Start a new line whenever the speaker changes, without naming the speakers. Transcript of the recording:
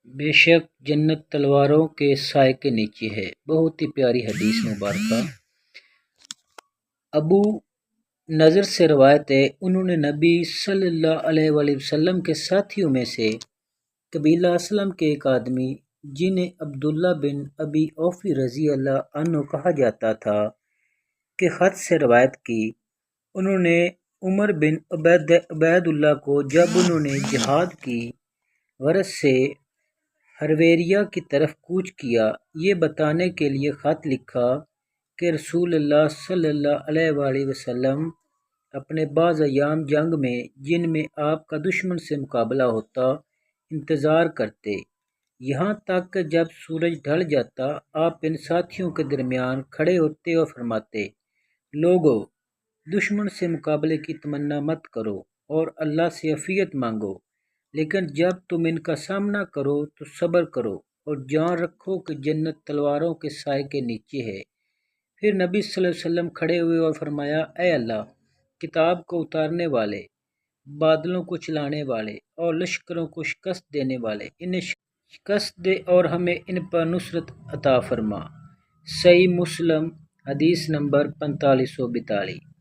بے شک جنت تلواروں کے سائے کے نیچے ہے۔ بہت ہی پیاری حدیث مبارکہ۔ ابو نضر سے روایت ہے، انہوں نے نبی صلی اللہ علیہ وآلہ وسلم کے ساتھیوں میں سے قبیلہ اسلم کے ایک آدمی جنہیں عبداللہ بن ابی اوفی رضی اللہ عنہ کہا جاتا تھا کے خط سے روایت کی۔ انہوں نے عمر بن عبید اللہ کو جب انہوں نے جہاد کی غرض سے ہرویریا کی طرف کوچ کیا، یہ بتانے کے لیے خط لکھا کہ رسول اللہ صلی اللہ علیہ وآلہ وسلم اپنے بعض ایام جنگ میں جن میں آپ کا دشمن سے مقابلہ ہوتا انتظار کرتے، یہاں تک کہ جب سورج ڈھل جاتا آپ ان ساتھیوں کے درمیان کھڑے ہوتے اور فرماتے، لوگو دشمن سے مقابلے کی تمنا مت کرو اور اللہ سے عافیت مانگو، لیکن جب تم ان کا سامنا کرو تو صبر کرو اور جان رکھو کہ جنت تلواروں کے سائے کے نیچے ہے۔ پھر نبی صلی اللہ علیہ وسلم کھڑے ہوئے اور فرمایا، اے اللہ، کتاب کو اتارنے والے، بادلوں کو چلانے والے اور لشکروں کو شکست دینے والے، انہیں شکست دے اور ہمیں ان پر نصرت عطا فرما۔ صحیح مسلم حدیث نمبر 4542۔